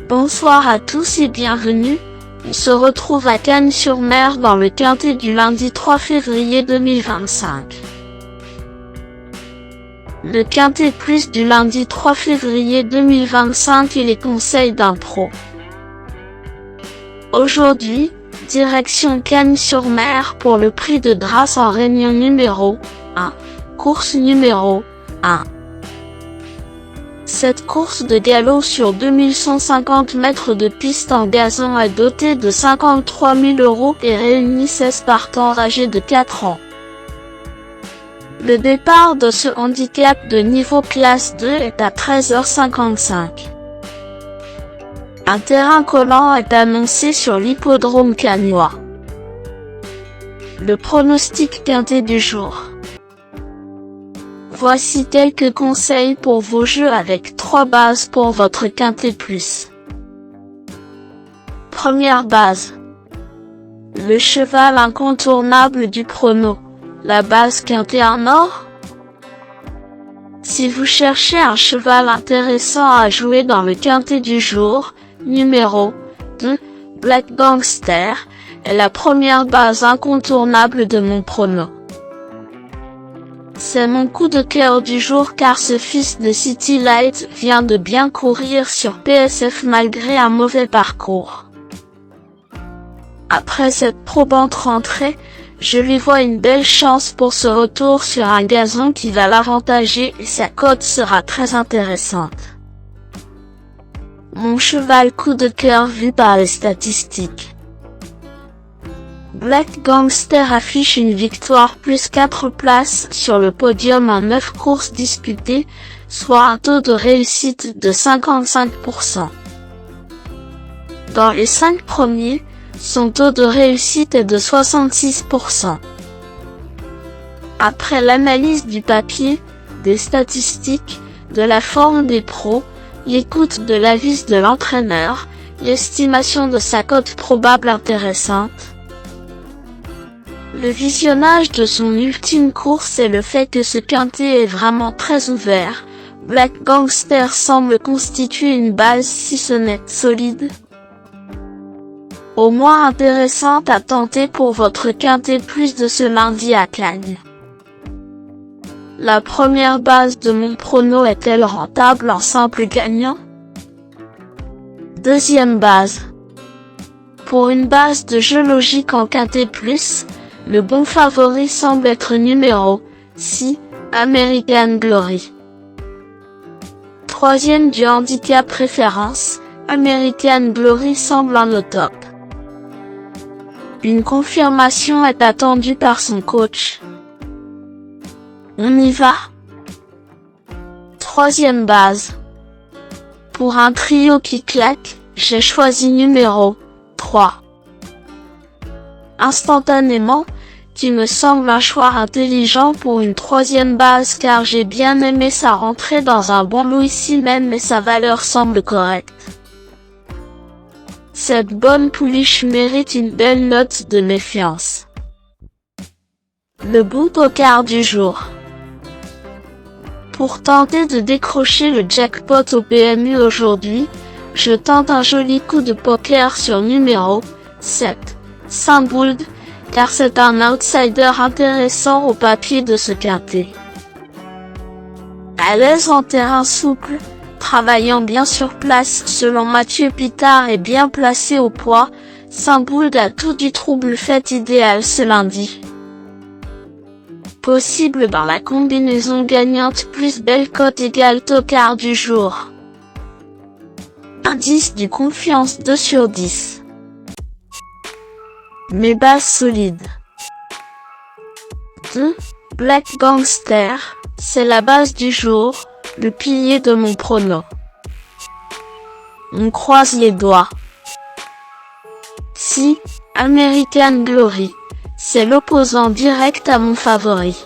Bonsoir à tous et bienvenue. On se retrouve à Cagnes-sur-Mer dans le quintet du lundi 3 février 2025. Le quintet plus du lundi 3 février 2025 et les conseils d'un pro. Aujourd'hui, direction Cagnes-sur-Mer pour le prix de Grasse en réunion numéro 1, course numéro 1. Cette course de galop sur 2150 mètres de piste en gazon est dotée de 53 000 € et réunit 16 partants âgés de 4 ans. Le départ de ce handicap de niveau classe 2 est à 13h55. Un terrain collant est annoncé sur l'hippodrome cagnois. Le pronostic quintet du jour. Voici quelques conseils pour vos jeux avec 3 bases pour votre quintet plus. Première base. Le cheval incontournable du prono. La base quintet en or. Si vous cherchez un cheval intéressant à jouer dans le quintet du jour, numéro 2, Black Gangster, est la première base incontournable de mon prono. C'est mon coup de cœur du jour car ce fils de City Light vient de bien courir sur PSF malgré un mauvais parcours. Après cette probante rentrée, je lui vois une belle chance pour ce retour sur un gazon qui va l'avantager et sa cote sera très intéressante. Mon cheval coup de cœur vu par les statistiques. Black Gangster affiche une victoire plus 4 places sur le podium en 9 courses disputées, soit un taux de réussite de 55%. Dans les 5 premiers, son taux de réussite est de 66%. Après l'analyse du papier, des statistiques, de la forme des pros, l'écoute de l'avis de l'entraîneur, l'estimation de sa cote probable intéressante, le visionnage de son ultime course et le fait que ce quintet est vraiment très ouvert, Black Gangster semble constituer une base si ce n'est solide, au moins intéressante à tenter pour votre quintet plus de ce lundi à Cagnes. La première base de mon prono est-elle rentable en simple gagnant? Deuxième base. Pour une base de jeu logique en quintet plus, le bon favori semble être numéro 6, American Glory. Troisième du handicap préférence, American Glory semble en au top. Une confirmation est attendue par son coach. On y va. Troisième base. Pour un trio qui claque, j'ai choisi numéro 3. Instantanément, qui me semble un choix intelligent pour une troisième base car j'ai bien aimé sa rentrée dans un bon lot ici même et sa valeur semble correcte. Cette bonne pouliche mérite une belle note de méfiance. Le bout au quart du jour. Pour tenter de décrocher le jackpot au PMU aujourd'hui, je tente un joli coup de poker sur numéro 7, Saint-Bould, car c'est un outsider intéressant au papier de ce quintet. À l'aise en terrain souple, travaillant bien sur place selon Mathieu Pitard et bien placé au poids, Saint-Bould a tout du trouble fait idéal ce lundi. Possible dans la combinaison gagnante plus belle cote égale tocard du jour. Indice du confiance 2 sur 10. Mes bases solides. 2. Black Gangster, c'est la base du jour, le pilier de mon prono. On croise les doigts. 6. American Glory, c'est l'opposant direct à mon favori.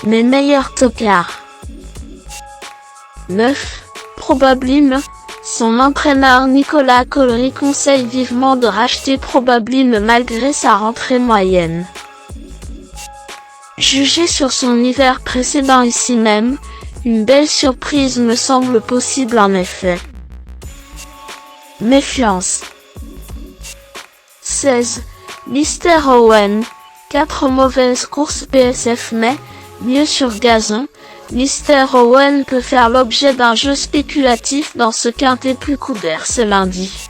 Mes meilleurs tocards. 9. Probablim, son entraîneur Nicolas Collery conseille vivement de racheter Probablim malgré sa rentrée moyenne. Jugé sur son hiver précédent ici même, une belle surprise me semble possible en effet. Méfiance. 16. Mister Owen. 4 mauvaises courses PSF mais, mieux sur gazon, Mister Owen peut faire l'objet d'un jeu spéculatif dans ce quintet plus couvert ce lundi.